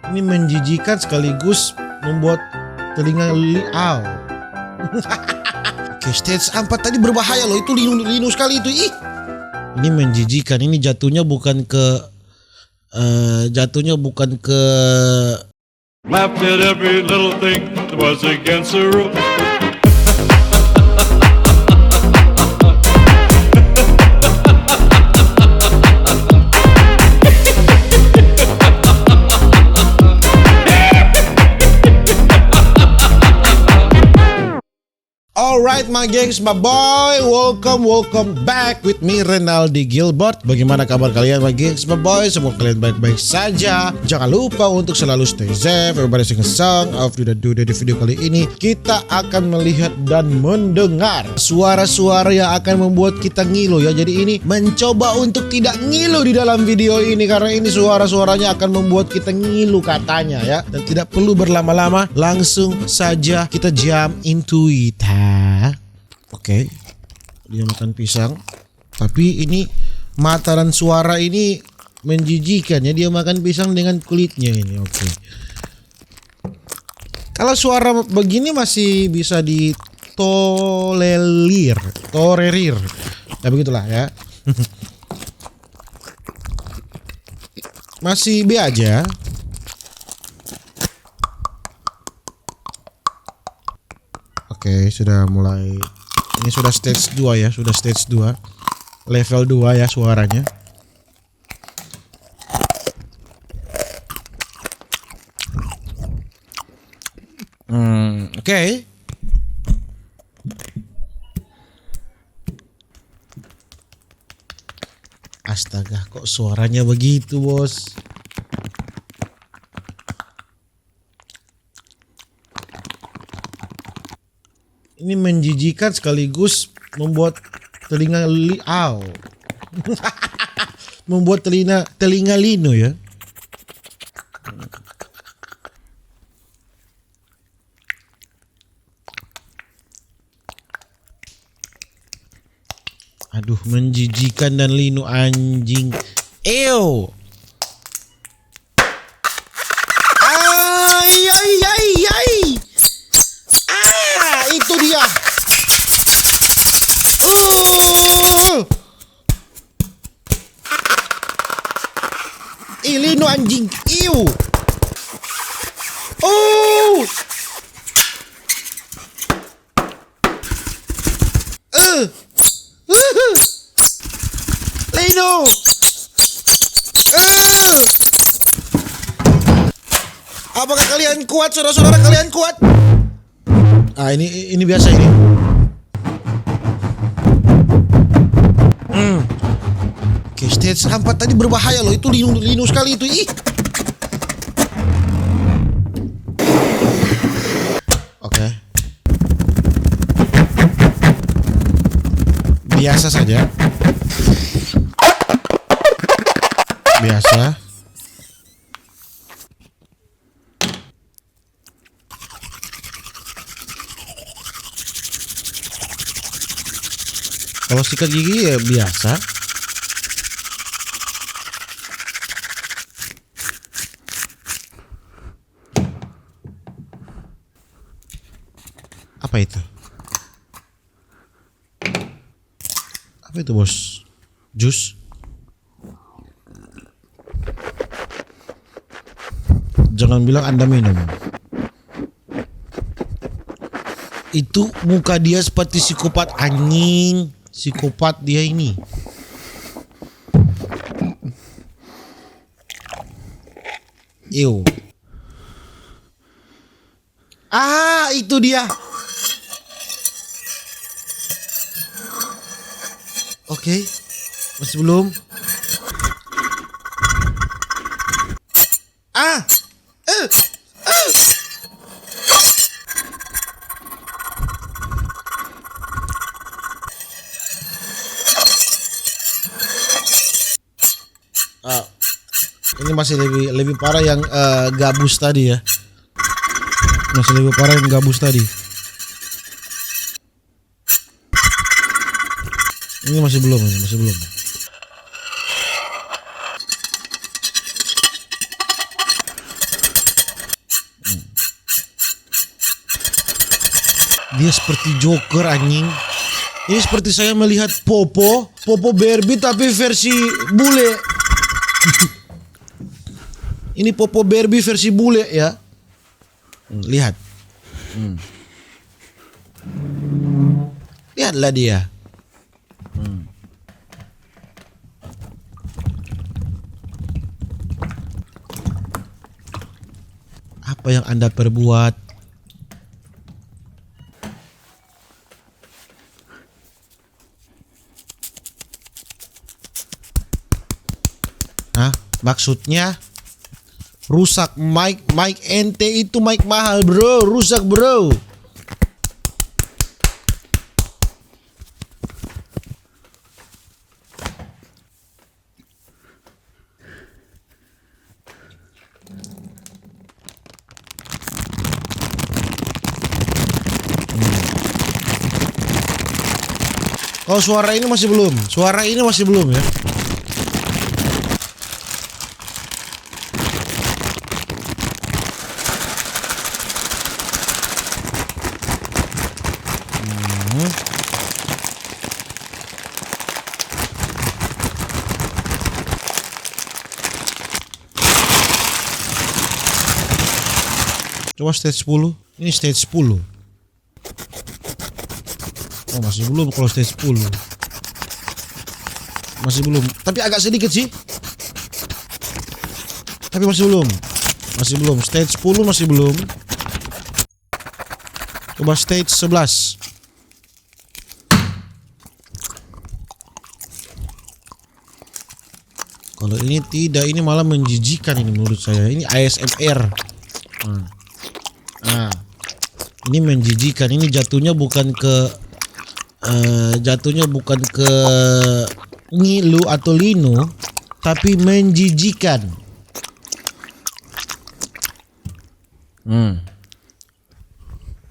Ini menjijikan sekaligus membuat telinga liau. Oke, stage 4 tadi berbahaya loh. Itu linu sekali itu. Ih. Ini menjijikan. Ini jatuhnya bukan ke Laughed at every little thing that was against the rule. Alright my gengs, my boy, welcome back with me Renaldi Gilbert. Bagaimana kabar kalian my gengs, my boy? Semoga kalian baik-baik saja. Jangan lupa untuk selalu stay safe. Everybody sing a song. Di video kali ini kita akan melihat dan mendengar suara-suara yang akan membuat kita ngilu ya. Jadi ini mencoba untuk tidak ngilu di dalam video ini, karena ini suara-suaranya akan membuat kita ngilu katanya ya. Dan tidak perlu berlama-lama, langsung saja kita jump into it. Oke, dia makan pisang. Tapi ini mata dan suara ini menjijikan ya. Dia makan pisang dengan kulitnya ini. Oke. Kalau suara begini masih bisa ditolerir. Ya begitulah ya. Masih B aja. Oke, sudah mulai. Ini sudah stage 2 ya, sudah stage 2. Level 2 ya suaranya. Oke. Astaga, kok suaranya begitu, Bos? Ini menjijikan sekaligus membuat telinga liau. Membuat telinga linu ya. Aduh, menjijikan dan linu anjing. Ew. Itu dia. Linu anjing. Iu. Linu. Apakah kalian kuat, saudara-saudara? Kalian kuat? Ah, ini biasa ini. Oke, stage 4 tadi berbahaya loh. Itu linu sekali itu. Ih. Oke. Biasa saja. Biasa. Kalau sikat gigi ya biasa. Apa itu? Apa itu, Bos? Jus? Jangan bilang Anda minum. Itu muka dia seperti psikopat anjing. Psikopat dia ini. Ew. Ah, itu dia. Oke. Masih belum. Ini masih lebih parah yang gabus tadi ya. Masih lebih parah yang gabus tadi. Ini masih belum. Dia seperti Joker anjing. Ini seperti saya melihat Popo Barbie tapi versi bule. Ini Popo Barbie versi bule ya. Lihat. Lihatlah dia. Apa yang Anda perbuat? Hah? Maksudnya rusak mic ente itu mic mahal bro, rusak bro. Oh suara ini masih belum ya. Coba stage 10. Ini stage 10. Oh masih belum kalau stage 10. Masih belum. Tapi agak sedikit sih. Tapi masih belum. Masih belum. Stage 10 masih belum. Coba stage 11. Kalau ini tidak, ini malah menjijikan ini menurut saya. Ini ASMR. Nah, ini menjijikan. Ini jatuhnya bukan ke ngilu atau linu, tapi menjijikan.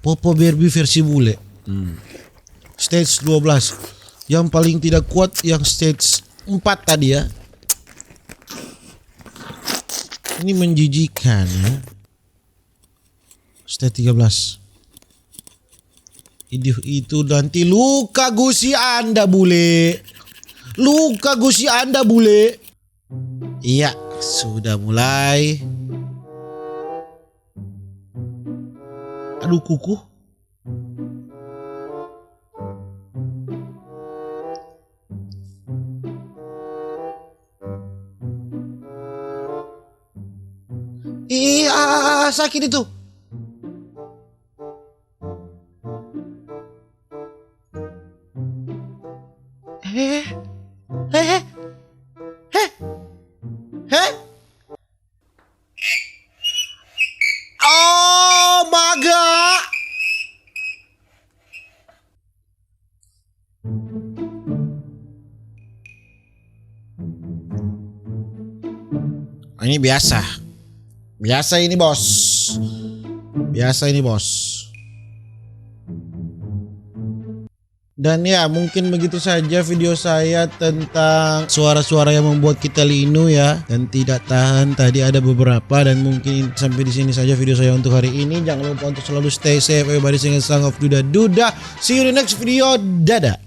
Popo Barbie versi bule. Stage 12. Yang paling tidak kuat yang stage 4 tadi ya. Ini menjijikan ya. Stage 13. Itu nanti luka gusi Anda bule. Luka gusi Anda bule. Iya, sudah mulai. Aduh kuku. Iya, sakit itu. Oh my god. Ini biasa. Biasa ini bos. Biasa ini bos. Dan ya mungkin begitu saja video saya tentang suara-suara yang membuat kita linu ya dan tidak tahan. Tadi ada beberapa dan mungkin sampai di sini saja video saya untuk hari ini. Jangan lupa untuk selalu stay safe, everybody sing a song of Duda Duda. See you in the next video. Dadah.